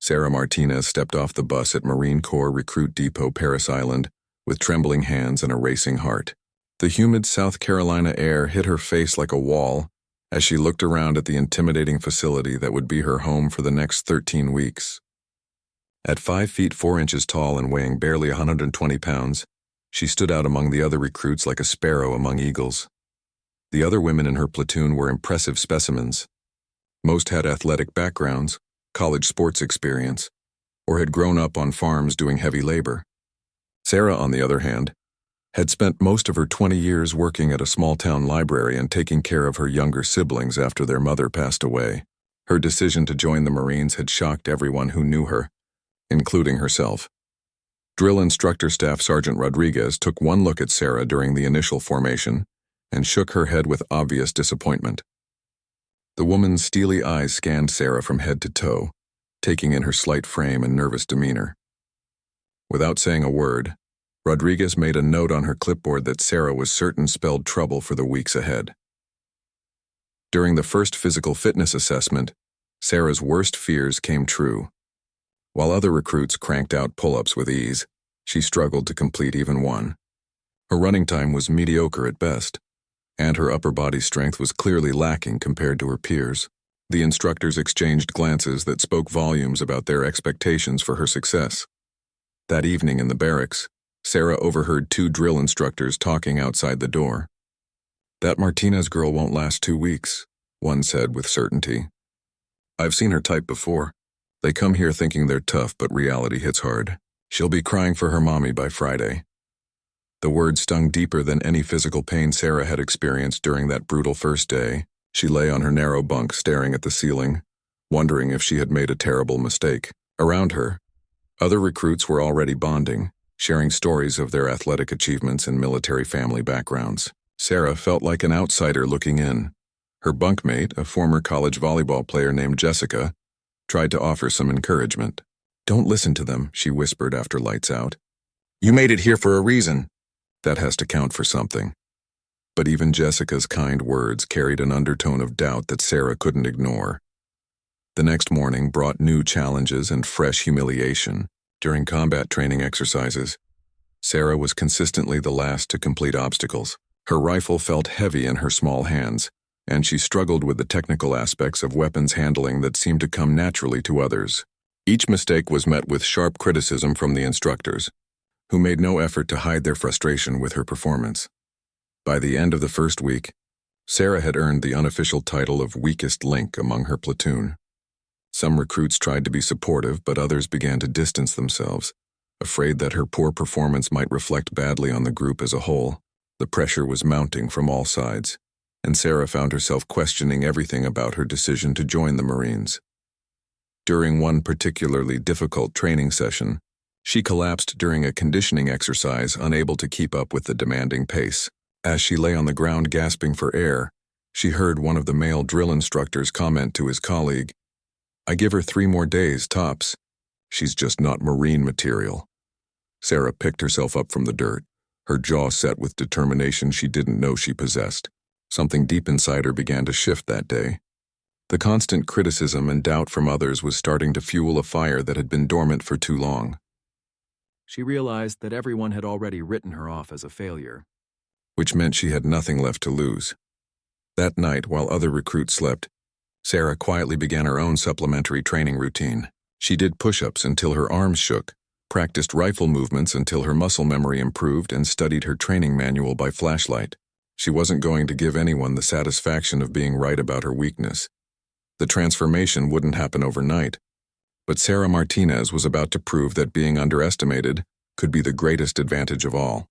Sarah Martinez stepped off the bus at Marine Corps Recruit Depot, Paris Island, with trembling hands and a racing heart. The humid South Carolina air hit her face like a wall as she looked around at the intimidating facility that would be her home for the next 13 weeks. At 5 feet 4 inches tall and weighing barely 120 pounds, she stood out among the other recruits like a sparrow among eagles. The other women in her platoon were impressive specimens. Most had athletic backgrounds, college sports experience, or had grown up on farms doing heavy labor. Sarah, on the other hand, had spent most of her 20 years working at a small-town library and taking care of her younger siblings after their mother passed away. Her decision to join the Marines had shocked everyone who knew her, including herself. Drill Instructor Staff Sergeant Rodriguez took one look at Sarah during the initial formation and shook her head with obvious disappointment. The woman's steely eyes scanned Sarah from head to toe, taking in her slight frame and nervous demeanor. Without saying a word, Rodriguez made a note on her clipboard that Sarah was certain spelled trouble for the weeks ahead. During the first physical fitness assessment, Sarah's worst fears came true. While other recruits cranked out pull-ups with ease, she struggled to complete even one. Her running time was mediocre at best, and her upper body strength was clearly lacking compared to her peers. The instructors exchanged glances that spoke volumes about their expectations for her success. That evening in the barracks, Sarah overheard 2 drill instructors talking outside the door. "That Martinez girl won't last 2 weeks," one said with certainty. "I've seen her type before. They come here thinking they're tough, but reality hits hard. She'll be crying for her mommy by Friday." The words stung deeper than any physical pain Sarah had experienced during that brutal first day. She lay on her narrow bunk staring at the ceiling, wondering if she had made a terrible mistake. Around her, other recruits were already bonding, sharing stories of their athletic achievements and military family backgrounds. Sarah felt like an outsider looking in. Her bunkmate, a former college volleyball player named Jessica, tried to offer some encouragement. "Don't listen to them," she whispered after lights out. "You made it here for a reason. That has to count for something." But even Jessica's kind words carried an undertone of doubt that Sarah couldn't ignore. The next morning brought new challenges and fresh humiliation. During combat training exercises, Sarah was consistently the last to complete obstacles. Her rifle felt heavy in her small hands, and she struggled with the technical aspects of weapons handling that seemed to come naturally to others. Each mistake was met with sharp criticism from the instructors, who made no effort to hide their frustration with her performance. By the end of the first week, Sarah had earned the unofficial title of weakest link among her platoon. Some recruits tried to be supportive, but others began to distance themselves, afraid that her poor performance might reflect badly on the group as a whole. The pressure was mounting from all sides, and Sarah found herself questioning everything about her decision to join the Marines. During one particularly difficult training session, she collapsed during a conditioning exercise, unable to keep up with the demanding pace. As she lay on the ground gasping for air, she heard one of the male drill instructors comment to his colleague, "I give her 3 more days, tops. She's just not Marine material." Sarah picked herself up from the dirt, her jaw set with determination she didn't know she possessed. Something deep inside her began to shift that day. The constant criticism and doubt from others was starting to fuel a fire that had been dormant for too long. She realized that everyone had already written her off as a failure, which meant she had nothing left to lose. That night, while other recruits slept, Sarah quietly began her own supplementary training routine. She did push-ups until her arms shook, practiced rifle movements until her muscle memory improved, and studied her training manual by flashlight. She wasn't going to give anyone the satisfaction of being right about her weakness. The transformation wouldn't happen overnight, but Sarah Martinez was about to prove that being underestimated could be the greatest advantage of all.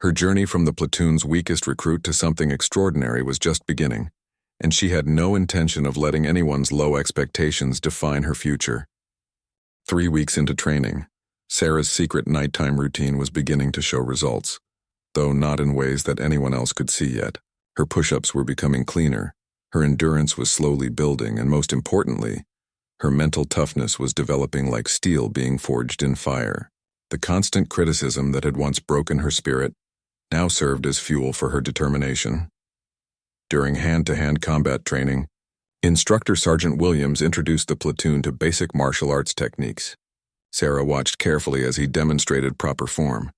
Her journey from the platoon's weakest recruit to something extraordinary was just beginning, and she had no intention of letting anyone's low expectations define her future. 3 weeks into training, Sarah's secret nighttime routine was beginning to show results, though not in ways that anyone else could see yet. Her push-ups were becoming cleaner, her endurance was slowly building, and most importantly, her mental toughness was developing like steel being forged in fire. The constant criticism that had once broken her spirit now served as fuel for her determination. During hand-to-hand combat training, Instructor Sergeant Williams introduced the platoon to basic martial arts techniques. Sarah watched carefully as he demonstrated proper form,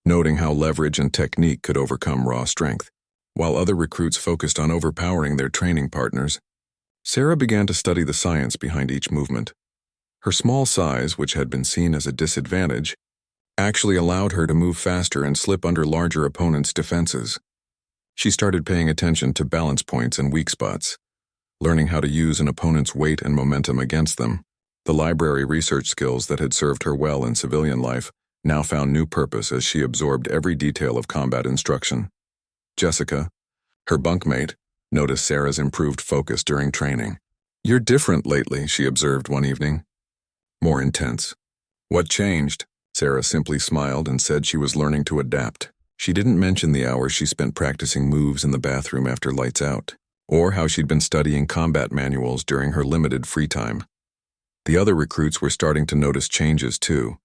noting how leverage and technique could overcome raw strength. While other recruits focused on overpowering their training partners, Sarah began to study the science behind each movement. Her small size, which had been seen as a disadvantage, actually allowed her to move faster and slip under larger opponents' defenses. She started paying attention to balance points and weak spots, learning how to use an opponent's weight and momentum against them. The library research skills that had served her well in civilian life now found new purpose as she absorbed every detail of combat instruction. Jessica, her bunkmate, noticed Sarah's improved focus during training. "You're different lately," she observed one evening. "More intense." "What changed?" Sarah simply smiled and said she was learning to adapt. She didn't mention the hours she spent practicing moves in the bathroom after lights out, or how she'd been studying combat manuals during her limited free time. The other recruits were starting to notice changes too,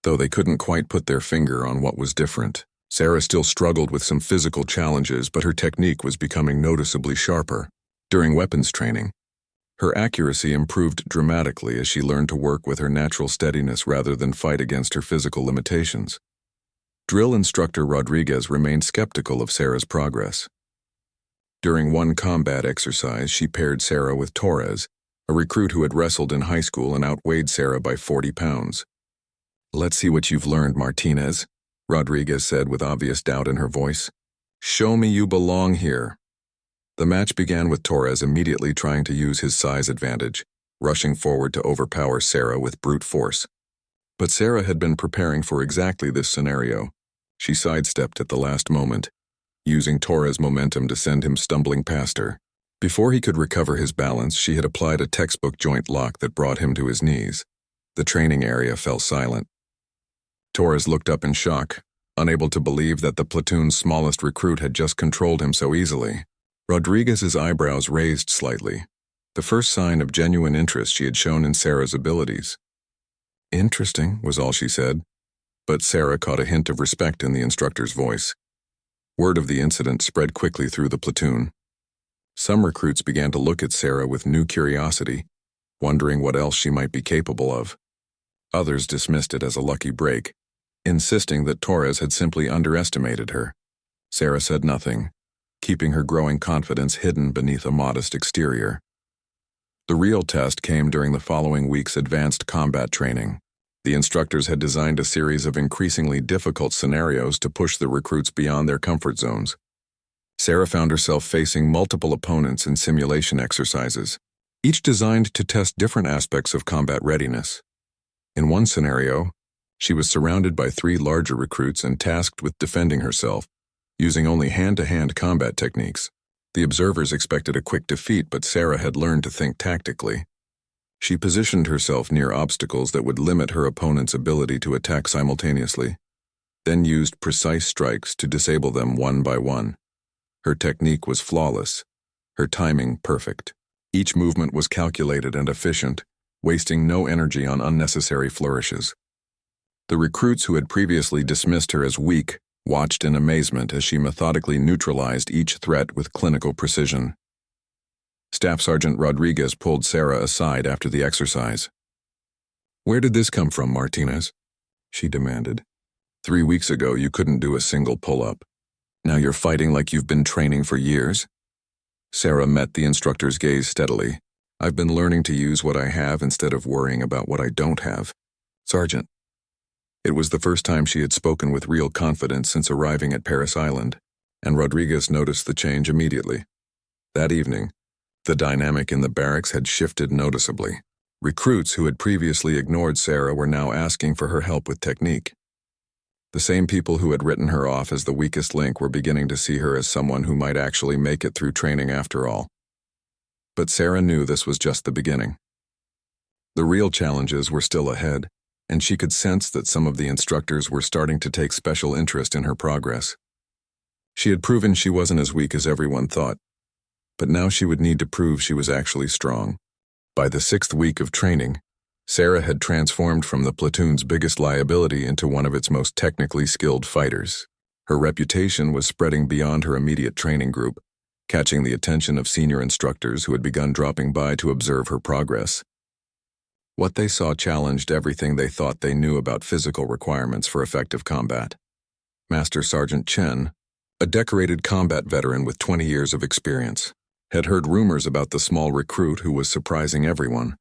though they couldn't quite put their finger on what was different. Sarah still struggled with some physical challenges, but her technique was becoming noticeably sharper. During weapons training, her accuracy improved dramatically as she learned to work with her natural steadiness rather than fight against her physical limitations. Drill instructor Rodriguez remained skeptical of Sarah's progress. During one combat exercise, she paired Sarah with Torres, a recruit who had wrestled in high school and outweighed Sarah by 40 pounds. "Let's see what you've learned, Martinez," Rodriguez said with obvious doubt in her voice. "Show me you belong here." The match began with Torres immediately trying to use his size advantage, rushing forward to overpower Sarah with brute force. But Sarah had been preparing for exactly this scenario. She sidestepped at the last moment, using Torres' momentum to send him stumbling past her. Before he could recover his balance, she had applied a textbook joint lock that brought him to his knees. The training area fell silent. Torres looked up in shock, unable to believe that the platoon's smallest recruit had just controlled him so easily. Rodriguez's eyebrows raised slightly, the first sign of genuine interest she had shown in Sarah's abilities. "Interesting," was all she said, but Sarah caught a hint of respect in the instructor's voice. Word of the incident spread quickly through the platoon. Some recruits began to look at Sarah with new curiosity, wondering what else she might be capable of. Others dismissed it as a lucky break, insisting that Torres had simply underestimated her. Sarah said nothing, keeping her growing confidence hidden beneath a modest exterior. The real test came during the following week's advanced combat training. The instructors had designed a series of increasingly difficult scenarios to push the recruits beyond their comfort zones. Sarah found herself facing multiple opponents in simulation exercises, each designed to test different aspects of combat readiness. In one scenario, she was surrounded by 3 larger recruits and tasked with defending herself, using only hand-to-hand combat techniques. The observers expected a quick defeat, but Sarah had learned to think tactically. She positioned herself near obstacles that would limit her opponent's ability to attack simultaneously, then used precise strikes to disable them one by one. Her technique was flawless, her timing perfect. Each movement was calculated and efficient, wasting no energy on unnecessary flourishes. The recruits who had previously dismissed her as weak watched in amazement as she methodically neutralized each threat with clinical precision. Staff Sergeant Rodriguez pulled Sarah aside after the exercise. "Where did this come from, Martinez?" she demanded. 3 weeks ago, you couldn't do a single pull-up. Now you're fighting like you've been training for years?" Sarah met the instructor's gaze steadily. "I've been learning to use what I have instead of worrying about what I don't have, Sergeant." It was the first time she had spoken with real confidence since arriving at Paris Island, and Rodriguez noticed the change immediately. That evening, the dynamic in the barracks had shifted noticeably. Recruits who had previously ignored Sarah were now asking for her help with technique. The same people who had written her off as the weakest link were beginning to see her as someone who might actually make it through training after all. But Sarah knew this was just the beginning. The real challenges were still ahead, and she could sense that some of the instructors were starting to take special interest in her progress. She had proven she wasn't as weak as everyone thought, but now she would need to prove she was actually strong. By the 6th week of training, Sarah had transformed from the platoon's biggest liability into one of its most technically skilled fighters. Her reputation was spreading beyond her immediate training group, catching the attention of senior instructors who had begun dropping by to observe her progress. What they saw challenged everything they thought they knew about physical requirements for effective combat. Master Sergeant Chen, a decorated combat veteran with 20 years of experience, had heard rumors about the small recruit who was surprising everyone.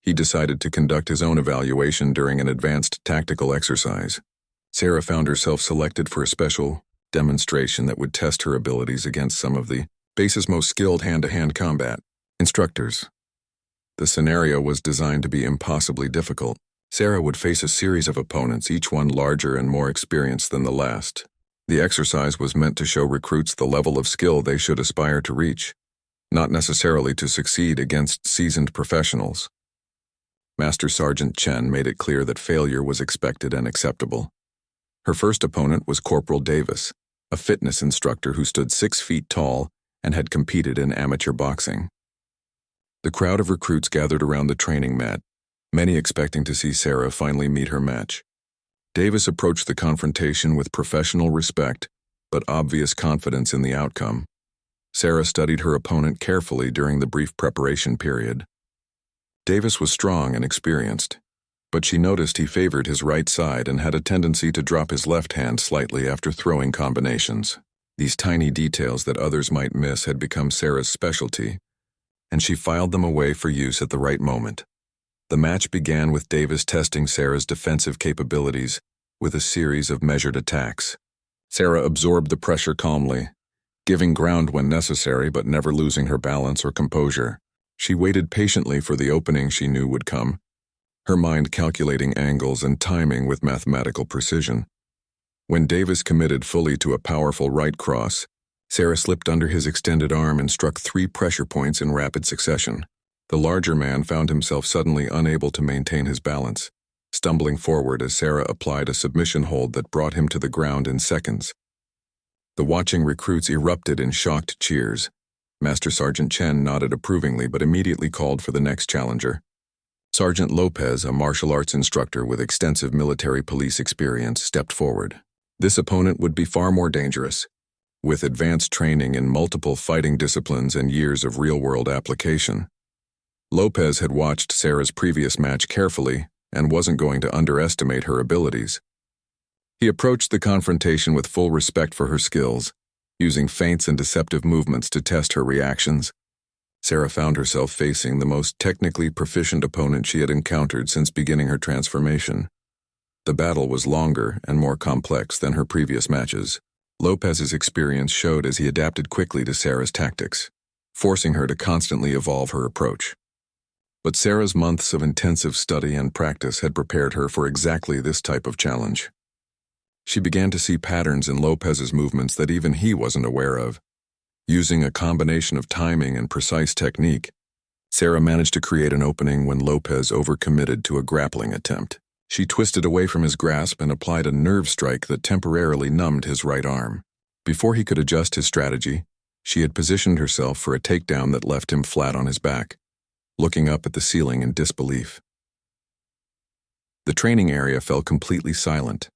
He decided to conduct his own evaluation during an advanced tactical exercise. Sarah found herself selected for a special demonstration that would test her abilities against some of the base's most skilled hand-to-hand combat instructors. The scenario was designed to be impossibly difficult. Sarah would face a series of opponents, each one larger and more experienced than the last. The exercise was meant to show recruits the level of skill they should aspire to reach, not necessarily to succeed against seasoned professionals. Master Sergeant Chen made it clear that failure was expected and acceptable. Her first opponent was Corporal Davis, a fitness instructor who stood 6 feet tall and had competed in amateur boxing. The crowd of recruits gathered around the training mat, many expecting to see Sarah finally meet her match. Davis approached the confrontation with professional respect, but obvious confidence in the outcome. Sarah studied her opponent carefully during the brief preparation period. Davis was strong and experienced, but she noticed he favored his right side and had a tendency to drop his left hand slightly after throwing combinations. These tiny details that others might miss had become Sarah's specialty, and she filed them away for use at the right moment. The match began with Davis testing Sarah's defensive capabilities with a series of measured attacks. Sarah absorbed the pressure calmly, giving ground when necessary but never losing her balance or composure. She waited patiently for the opening she knew would come, her mind calculating angles and timing with mathematical precision. When Davis committed fully to a powerful right cross, Sarah slipped under his extended arm and struck 3 pressure points in rapid succession. The larger man found himself suddenly unable to maintain his balance, stumbling forward as Sarah applied a submission hold that brought him to the ground in seconds. The watching recruits erupted in shocked cheers. Master Sergeant Chen nodded approvingly but immediately called for the next challenger. Sergeant Lopez, a martial arts instructor with extensive military police experience, stepped forward. This opponent would be far more dangerous. With advanced training in multiple fighting disciplines and years of real-world application, Lopez had watched Sarah's previous match carefully and wasn't going to underestimate her abilities. He approached the confrontation with full respect for her skills, using feints and deceptive movements to test her reactions. Sarah found herself facing the most technically proficient opponent she had encountered since beginning her transformation. The battle was longer and more complex than her previous matches. Lopez's experience showed as he adapted quickly to Sarah's tactics, forcing her to constantly evolve her approach. But Sarah's months of intensive study and practice had prepared her for exactly this type of challenge. She began to see patterns in Lopez's movements that even he wasn't aware of. Using a combination of timing and precise technique, Sarah managed to create an opening when Lopez overcommitted to a grappling attempt. She twisted away from his grasp and applied a nerve strike that temporarily numbed his right arm. Before he could adjust his strategy, she had positioned herself for a takedown that left him flat on his back, looking up at the ceiling in disbelief. The training area fell completely silent.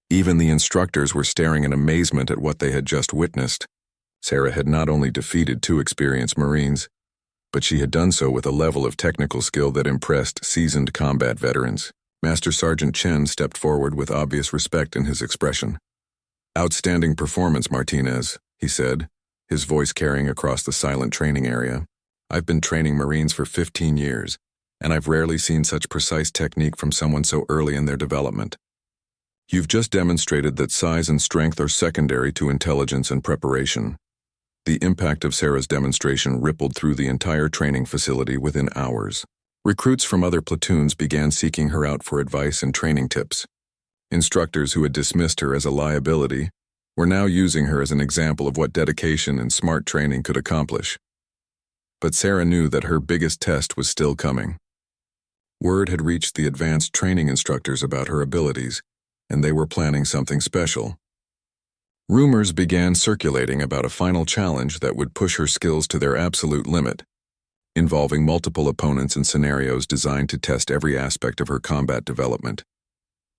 Even the instructors were staring in amazement at what they had just witnessed. Sarah had not only defeated 2 experienced Marines, but she had done so with a level of technical skill that impressed seasoned combat veterans. Master Sergeant Chen stepped forward with obvious respect in his expression. "Outstanding performance, Martinez," he said, his voice carrying across the silent training area. "I've been training Marines for 15 years, and I've rarely seen such precise technique from someone so early in their development. You've just demonstrated that size and strength are secondary to intelligence and preparation." The impact of Sarah's demonstration rippled through the entire training facility within hours. Recruits from other platoons began seeking her out for advice and training tips. Instructors who had dismissed her as a liability were now using her as an example of what dedication and smart training could accomplish. But Sarah knew that her biggest test was still coming. Word had reached the advanced training instructors about her abilities, and they were planning something special. Rumors began circulating about a final challenge that would push her skills to their absolute limit, involving multiple opponents and scenarios designed to test every aspect of her combat development.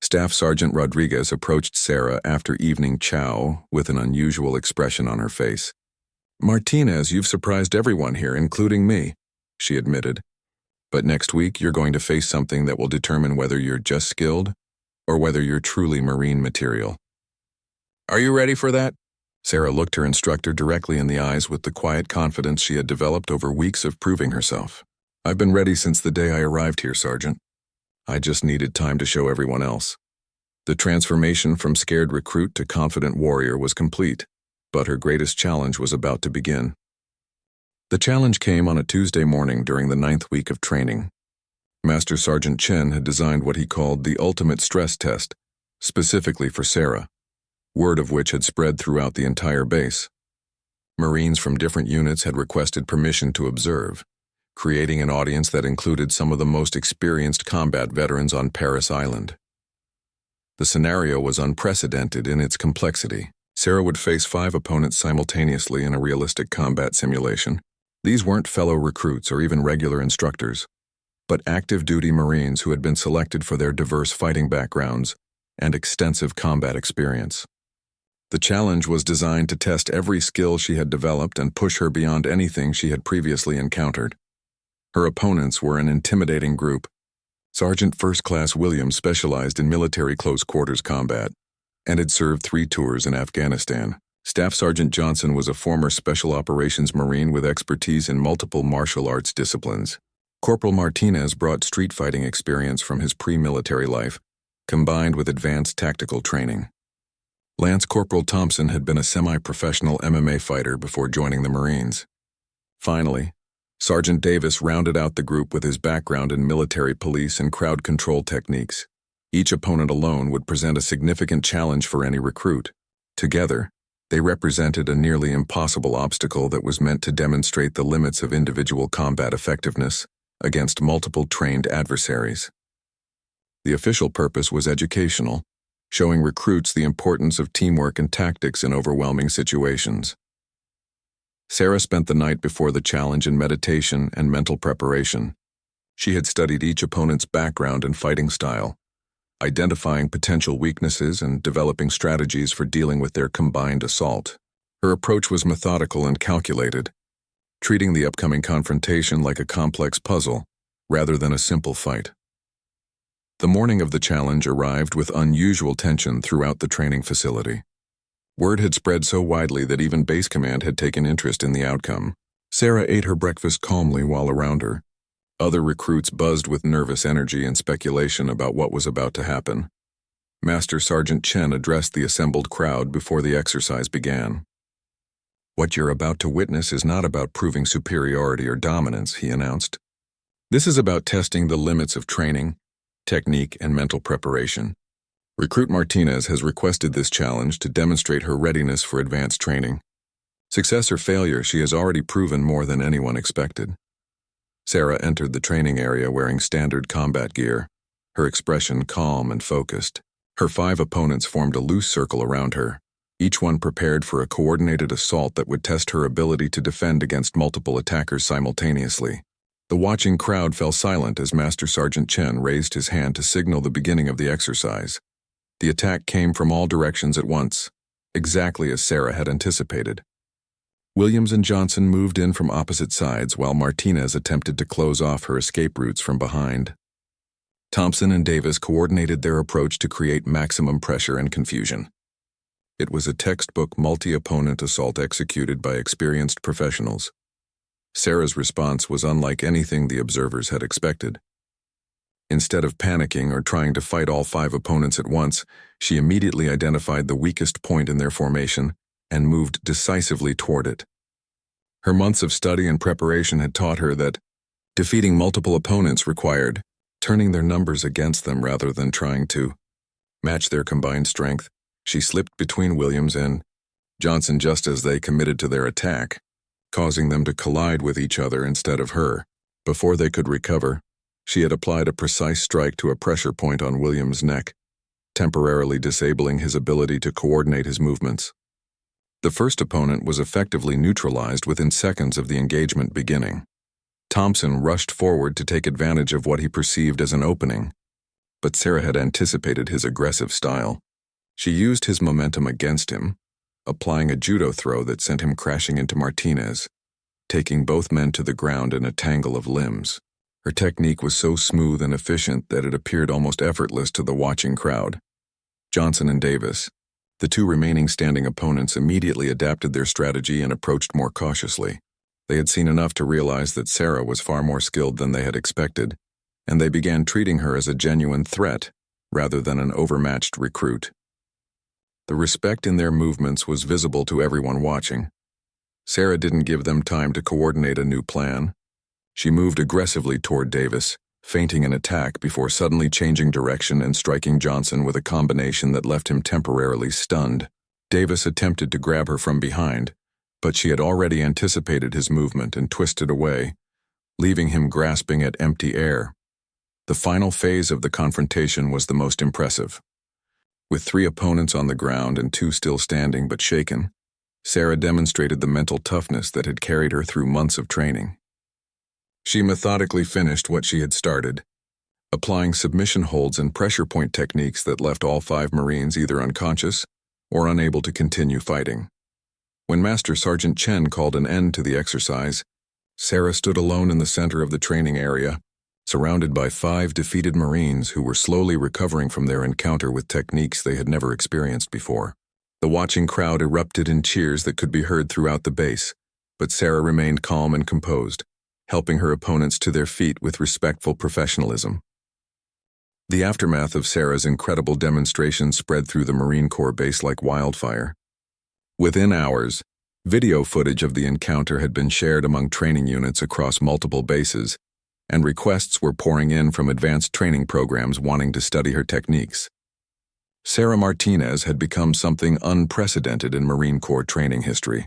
Staff Sergeant Rodriguez approached Sarah after evening chow with an unusual expression on her face. "Martinez, you've surprised everyone here, including me," she admitted. "But next week you're going to face something that will determine whether you're just skilled or whether you're truly Marine material." "Are you ready for that?" Sarah looked her instructor directly in the eyes with the quiet confidence she had developed over weeks of proving herself. "I've been ready since the day I arrived here, Sergeant. I just needed time to show everyone else." The transformation from scared recruit to confident warrior was complete, but her greatest challenge was about to begin. The challenge came on a Tuesday morning during the 9th week of training. Master Sergeant Chen had designed what he called the ultimate stress test, specifically for Sarah, word of which had spread throughout the entire base. Marines from different units had requested permission to observe, creating an audience that included some of the most experienced combat veterans on Paris Island. The scenario was unprecedented in its complexity. Sarah would face 5 opponents simultaneously in a realistic combat simulation. These weren't fellow recruits or even regular instructors, but active duty Marines who had been selected for their diverse fighting backgrounds and extensive combat experience. The challenge was designed to test every skill she had developed and push her beyond anything she had previously encountered. Her opponents were an intimidating group. Sergeant First Class Williams specialized in military close-quarters combat and had served 3 tours in Afghanistan. Staff Sergeant Johnson was a former Special Operations Marine with expertise in multiple martial arts disciplines. Corporal Martinez brought street fighting experience from his pre-military life, combined with advanced tactical training. Lance Corporal Thompson had been a semi-professional MMA fighter before joining the Marines. Finally, Sergeant Davis rounded out the group with his background in military police and crowd control techniques. Each opponent alone would present a significant challenge for any recruit. Together, they represented a nearly impossible obstacle that was meant to demonstrate the limits of individual combat effectiveness against multiple trained adversaries. The official purpose was educational, showing recruits the importance of teamwork and tactics in overwhelming situations. Sarah spent the night before the challenge in meditation and mental preparation. She had studied each opponent's background and fighting style, identifying potential weaknesses and developing strategies for dealing with their combined assault. Her approach was methodical and calculated, treating the upcoming confrontation like a complex puzzle rather than a simple fight. The morning of the challenge arrived with unusual tension throughout the training facility. Word had spread so widely that even base command had taken interest in the outcome. Sarah ate her breakfast calmly while around her. Other recruits buzzed with nervous energy and speculation about what was about to happen. Master Sergeant Chen addressed the assembled crowd before the exercise began. "What you're about to witness is not about proving superiority or dominance," he announced. "This is about testing the limits of training, technique, and mental preparation. Recruit Martinez has requested this challenge to demonstrate her readiness for advanced training. Success or failure, she has already proven more than anyone expected." Sarah entered the training area wearing standard combat gear, her expression calm and focused. Her 5 opponents formed a loose circle around her, each one prepared for a coordinated assault that would test her ability to defend against multiple attackers simultaneously. The watching crowd fell silent as Master Sergeant Chen raised his hand to signal the beginning of the exercise. The attack came from all directions at once, exactly as Sarah had anticipated. Williams and Johnson moved in from opposite sides while Martinez attempted to close off her escape routes from behind. Thompson and Davis coordinated their approach to create maximum pressure and confusion. It was a textbook multi-opponent assault executed by experienced professionals. Sarah's response was unlike anything the observers had expected. Instead of panicking or trying to fight all 5 opponents at once, she immediately identified the weakest point in their formation and moved decisively toward it. Her months of study and preparation had taught her that defeating multiple opponents required turning their numbers against them rather than trying to match their combined strength. She slipped between Williams and Johnson just as they committed to their attack, causing them to collide with each other instead of her. Before they could recover, she had applied a precise strike to a pressure point on Williams' neck, temporarily disabling his ability to coordinate his movements. The first opponent was effectively neutralized within seconds of the engagement beginning. Thompson rushed forward to take advantage of what he perceived as an opening, but Sarah had anticipated his aggressive style. She used his momentum against him, applying a judo throw that sent him crashing into Martinez, taking both men to the ground in a tangle of limbs. Her technique was so smooth and efficient that it appeared almost effortless to the watching crowd. Johnson and Davis, the two remaining standing opponents, immediately adapted their strategy and approached more cautiously. They had seen enough to realize that Sarah was far more skilled than they had expected, and they began treating her as a genuine threat rather than an overmatched recruit. The respect in their movements was visible to everyone watching. Sarah didn't give them time to coordinate a new plan. She moved aggressively toward Davis, feinting an attack before suddenly changing direction and striking Johnson with a combination that left him temporarily stunned. Davis attempted to grab her from behind, but she had already anticipated his movement and twisted away, leaving him grasping at empty air. The final phase of the confrontation was the most impressive. With 3 opponents on the ground and 2 still standing but shaken, Sarah demonstrated the mental toughness that had carried her through months of training. She methodically finished what she had started, applying submission holds and pressure point techniques that left all 5 Marines either unconscious or unable to continue fighting. When Master Sergeant Chen called an end to the exercise, Sarah stood alone in the center of the training area, surrounded by 5 defeated Marines who were slowly recovering from their encounter with techniques they had never experienced before. The watching crowd erupted in cheers that could be heard throughout the base, but Sarah remained calm and composed, helping her opponents to their feet with respectful professionalism. The aftermath of Sarah's incredible demonstration spread through the Marine Corps base like wildfire. Within hours, video footage of the encounter had been shared among training units across multiple bases, and requests were pouring in from advanced training programs wanting to study her techniques. Sarah Martinez had become something unprecedented in Marine Corps training history.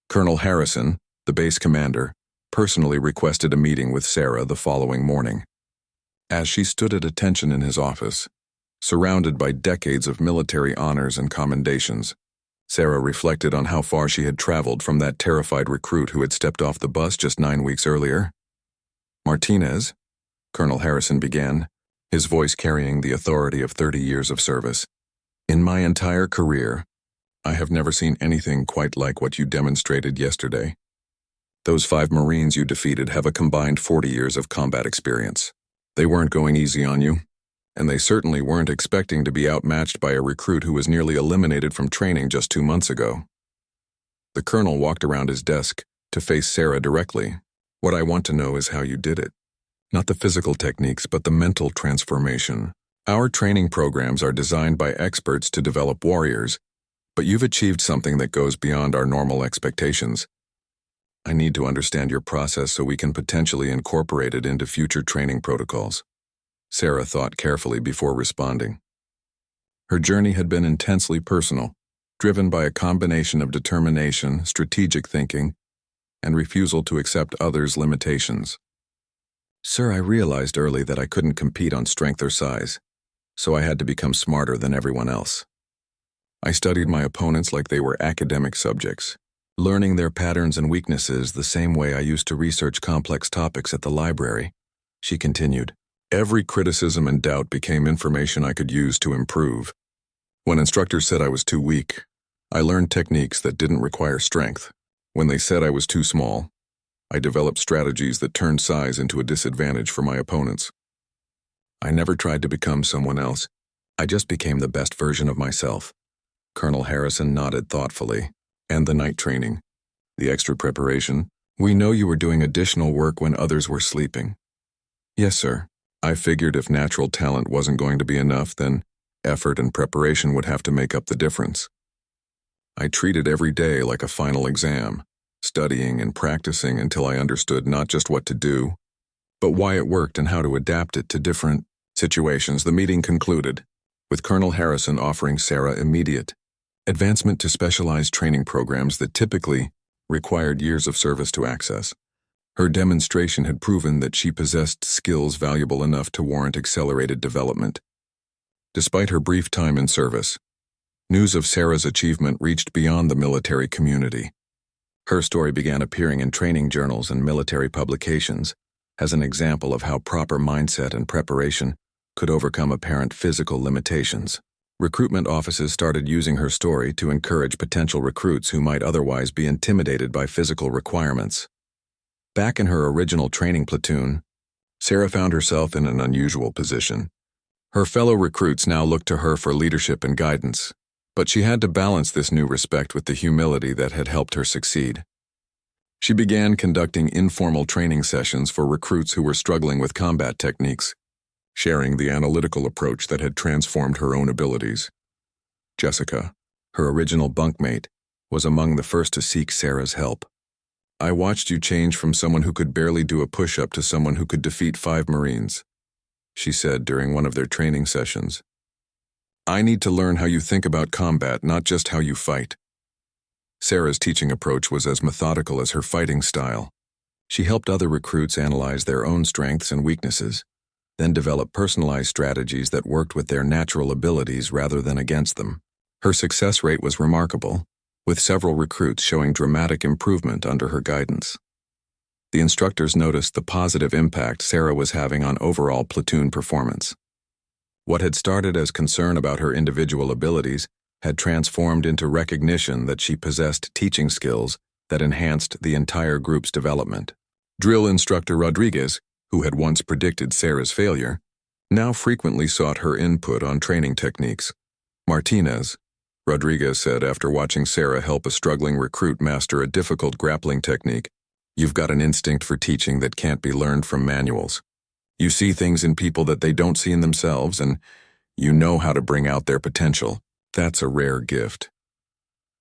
Colonel Harrison, the base commander, personally requested a meeting with Sarah the following morning. As she stood at attention in his office, surrounded by decades of military honors and commendations, Sarah reflected on how far she had traveled from that terrified recruit who had stepped off the bus just 9 weeks earlier. "Martinez," Colonel Harrison began, his voice carrying the authority of 30 years of service. "In my entire career, I have never seen anything quite like what you demonstrated yesterday. Those 5 Marines you defeated have a combined 40 years of combat experience. They weren't going easy on you, and they certainly weren't expecting to be outmatched by a recruit who was nearly eliminated from training just 2 months ago." The colonel walked around his desk to face Sarah directly. "What I want to know is how you did it. Not the physical techniques, but the mental transformation. Our training programs are designed by experts to develop warriors, but you've achieved something that goes beyond our normal expectations. I need to understand your process so we can potentially incorporate it into future training protocols." Sarah thought carefully before responding. Her journey had been intensely personal, driven by a combination of determination, strategic thinking, and refusal to accept others' limitations. "Sir, I realized early that I couldn't compete on strength or size, so I had to become smarter than everyone else. I studied my opponents like they were academic subjects, learning their patterns and weaknesses the same way I used to research complex topics at the library," she continued. "Every criticism and doubt became information I could use to improve. When instructors said I was too weak, I learned techniques that didn't require strength. When they said I was too small, I developed strategies that turned size into a disadvantage for my opponents. I never tried to become someone else. I just became the best version of myself." Colonel Harrison nodded thoughtfully. "And the night training, the extra preparation? We know you were doing additional work when others were sleeping." "Yes, sir. I figured if natural talent wasn't going to be enough, then effort and preparation would have to make up the difference. I treated every day like a final exam, studying and practicing until I understood not just what to do, but why it worked and how to adapt it to different situations." The meeting concluded, with Colonel Harrison offering Sarah immediate advancement to specialized training programs that typically required years of service to access. Her demonstration had proven that she possessed skills valuable enough to warrant accelerated development. Despite her brief time in service, news of Sarah's achievement reached beyond the military community. Her story began appearing in training journals and military publications as an example of how proper mindset and preparation could overcome apparent physical limitations. Recruitment offices started using her story to encourage potential recruits who might otherwise be intimidated by physical requirements. Back in her original training platoon, Sarah found herself in an unusual position. Her fellow recruits now looked to her for leadership and guidance, but she had to balance this new respect with the humility that had helped her succeed. She began conducting informal training sessions for recruits who were struggling with combat techniques, sharing the analytical approach that had transformed her own abilities. Jessica, her original bunkmate, was among the first to seek Sarah's help. "I watched you change from someone who could barely do a push-up to someone who could defeat 5 Marines," she said during one of their training sessions. "I need to learn how you think about combat, not just how you fight." Sarah's teaching approach was as methodical as her fighting style. She helped other recruits analyze their own strengths and weaknesses, then develop personalized strategies that worked with their natural abilities rather than against them. Her success rate was remarkable, with several recruits showing dramatic improvement under her guidance. The instructors noticed the positive impact Sarah was having on overall platoon performance. What had started as concern about her individual abilities had transformed into recognition that she possessed teaching skills that enhanced the entire group's development. Drill instructor Rodriguez, who had once predicted Sarah's failure, now frequently sought her input on training techniques. "Martinez," Rodriguez said after watching Sarah help a struggling recruit master a difficult grappling technique, "You've got an instinct for teaching that can't be learned from manuals. You see things in people that they don't see in themselves, and you know how to bring out their potential. That's a rare gift."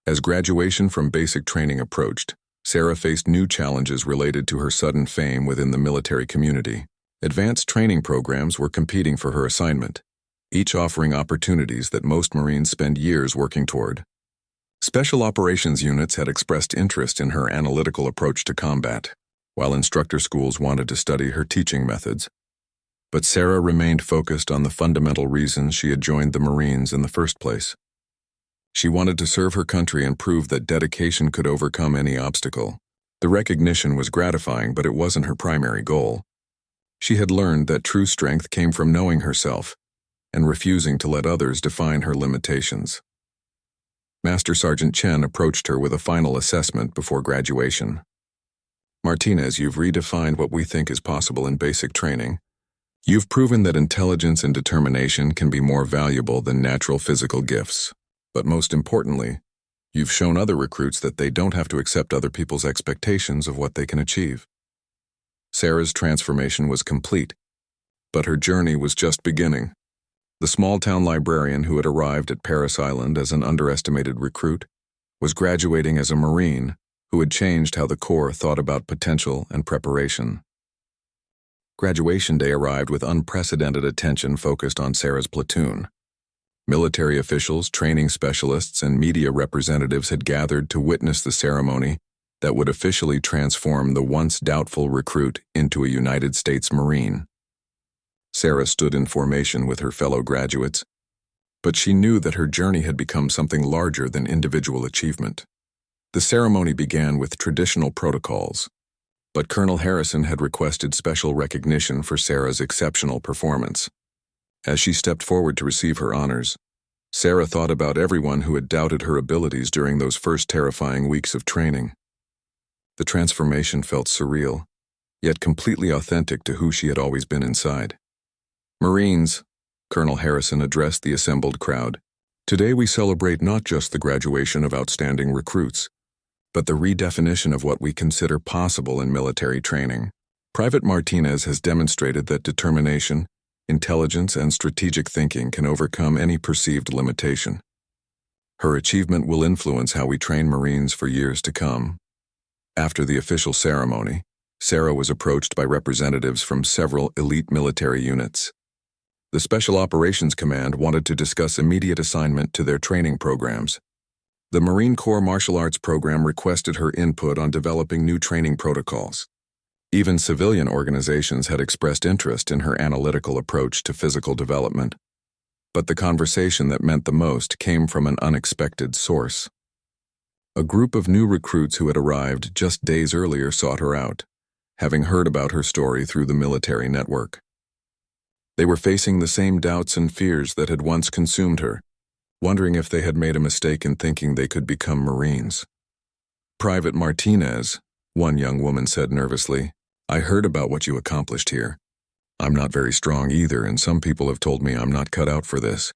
As graduation from basic training approached, Sarah faced new challenges related to her sudden fame within the military community. Advanced training programs were competing for her assignment, each offering opportunities that most Marines spend years working toward. Special operations units had expressed interest in her analytical approach to combat, while instructor schools wanted to study her teaching methods. But Sarah remained focused on the fundamental reasons she had joined the Marines in the first place. She wanted to serve her country and prove that dedication could overcome any obstacle. The recognition was gratifying, but it wasn't her primary goal. She had learned that true strength came from knowing herself and refusing to let others define her limitations. Master Sergeant Chen approached her with a final assessment before graduation. "Martinez, you've redefined what we think is possible in basic training. You've proven that intelligence and determination can be more valuable than natural physical gifts. But most importantly, you've shown other recruits that they don't have to accept other people's expectations of what they can achieve." Sarah's transformation was complete, but her journey was just beginning. The small-town librarian who had arrived at Paris Island as an underestimated recruit was graduating as a Marine who had changed how the Corps thought about potential and preparation. Graduation day arrived with unprecedented attention focused on Sarah's platoon. Military officials, training specialists, and media representatives had gathered to witness the ceremony that would officially transform the once doubtful recruit into a United States Marine. Sarah stood in formation with her fellow graduates, but she knew that her journey had become something larger than individual achievement. The ceremony began with traditional protocols, but Colonel Harrison had requested special recognition for Sarah's exceptional performance. As she stepped forward to receive her honors, Sarah thought about everyone who had doubted her abilities during those first terrifying weeks of training. The transformation felt surreal, yet completely authentic to who she had always been inside. "Marines," Colonel Harrison addressed the assembled crowd, "today we celebrate not just the graduation of outstanding recruits, but the redefinition of what we consider possible in military training. Private Martinez has demonstrated that determination, intelligence, and strategic thinking can overcome any perceived limitation. Her achievement will influence how we train Marines for years to come." After the official ceremony, Sarah was approached by representatives from several elite military units. The Special Operations Command wanted to discuss immediate assignment to their training programs. The Marine Corps Martial Arts Program requested her input on developing new training protocols. Even civilian organizations had expressed interest in her analytical approach to physical development. But the conversation that meant the most came from an unexpected source. A group of new recruits who had arrived just days earlier sought her out, having heard about her story through the military network. They were facing the same doubts and fears that had once consumed her, wondering if they had made a mistake in thinking they could become Marines. "Private Martinez," one young woman said nervously, "I heard about what you accomplished here. I'm not very strong either, and some people have told me I'm not cut out for this.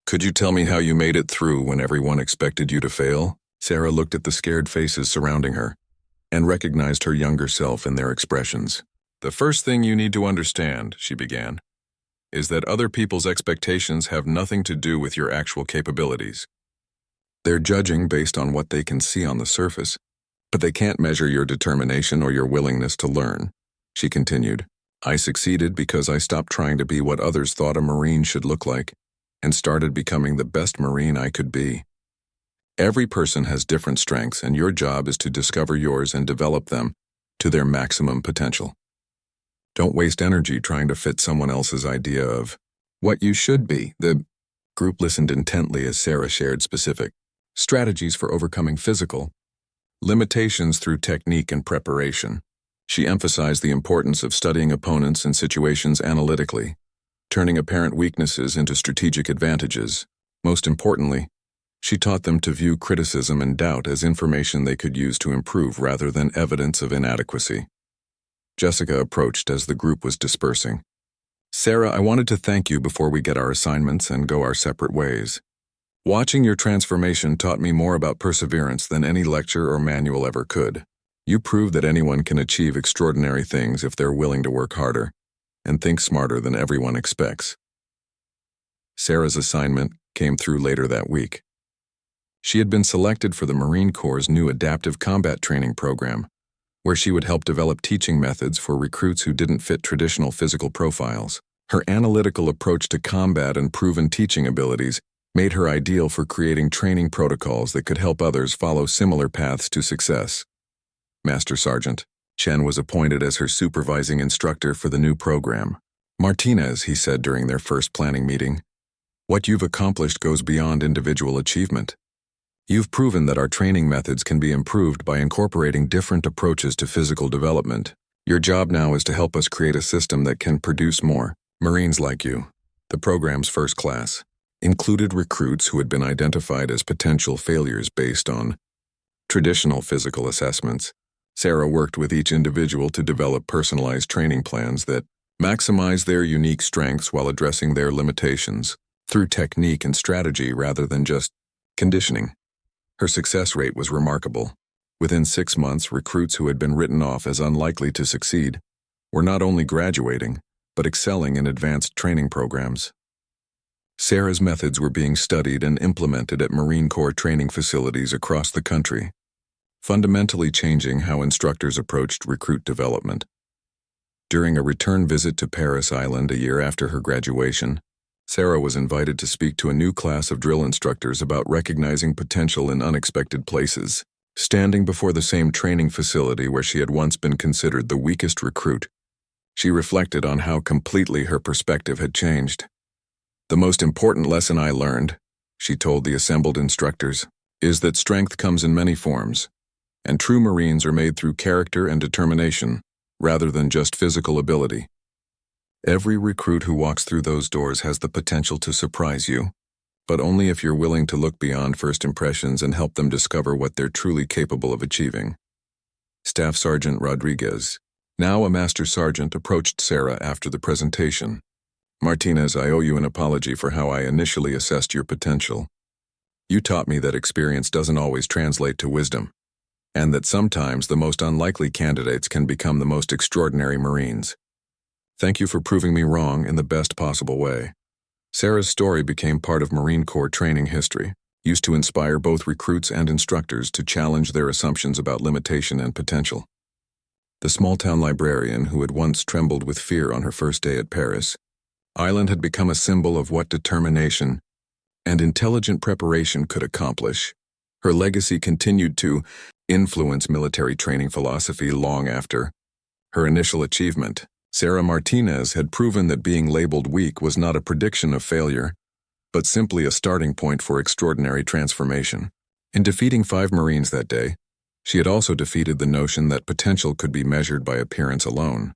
Could you tell me how you made it through when everyone expected you to fail?" Sarah looked at the scared faces surrounding her and recognized her younger self in their expressions. "The first thing you need to understand," she began, "is that other people's expectations have nothing to do with your actual capabilities. They're judging based on what they can see on the surface, but they can't measure your determination or your willingness to learn," she continued. "I succeeded because I stopped trying to be what others thought a Marine should look like and started becoming the best Marine I could be. Every person has different strengths, and your job is to discover yours and develop them to their maximum potential. Don't waste energy trying to fit someone else's idea of what you should be." The group listened intently as Sarah shared specific strategies for overcoming physical limitations through technique and preparation. She emphasized the importance of studying opponents and situations analytically, turning apparent weaknesses into strategic advantages. Most importantly, she taught them to view criticism and doubt as information they could use to improve rather than evidence of inadequacy. Jessica approached as the group was dispersing. "Sarah, I wanted to thank you before we get our assignments and go our separate ways. Watching your transformation taught me more about perseverance than any lecture or manual ever could. You proved that anyone can achieve extraordinary things if they're willing to work harder and think smarter than everyone expects." Sarah's assignment came through later that week. She had been selected for the Marine Corps' new adaptive combat training program, where she would help develop teaching methods for recruits who didn't fit traditional physical profiles. Her analytical approach to combat and proven teaching abilities made her ideal for creating training protocols that could help others follow similar paths to success. Master Sergeant Chen was appointed as her supervising instructor for the new program. "Martinez," he said during their first planning meeting, "what you've accomplished goes beyond individual achievement. You've proven that our training methods can be improved by incorporating different approaches to physical development. Your job now is to help us create a system that can produce more Marines like you." The program's first class included recruits who had been identified as potential failures based on traditional physical assessments. Sarah worked with each individual to develop personalized training plans that maximize their unique strengths while addressing their limitations through technique and strategy rather than just conditioning. Her success rate was remarkable. Within 6 months, recruits who had been written off as unlikely to succeed were not only graduating, but excelling in advanced training programs. Sarah's methods were being studied and implemented at Marine Corps training facilities across the country, fundamentally changing how instructors approached recruit development. During a return visit to Paris Island a year after her graduation, Sarah was invited to speak to a new class of drill instructors about recognizing potential in unexpected places. Standing before the same training facility where she had once been considered the weakest recruit, she reflected on how completely her perspective had changed. "The most important lesson I learned," she told the assembled instructors, "is that strength comes in many forms, and true Marines are made through character and determination, rather than just physical ability. Every recruit who walks through those doors has the potential to surprise you, but only if you're willing to look beyond first impressions and help them discover what they're truly capable of achieving." Staff Sergeant Rodriguez, now a Master Sergeant, approached Sarah after the presentation. "Martinez, I owe you an apology for how I initially assessed your potential. You taught me that experience doesn't always translate to wisdom, and that sometimes the most unlikely candidates can become the most extraordinary Marines. Thank you for proving me wrong in the best possible way." Sarah's story became part of Marine Corps training history, used to inspire both recruits and instructors to challenge their assumptions about limitation and potential. The small-town librarian who had once trembled with fear on her first day at Paris Island had become a symbol of what determination and intelligent preparation could accomplish. Her legacy continued to influence military training philosophy long after her initial achievement. Sarah Martinez had proven that being labeled weak was not a prediction of failure, but simply a starting point for extraordinary transformation. In defeating 5 Marines that day, she had also defeated the notion that potential could be measured by appearance alone.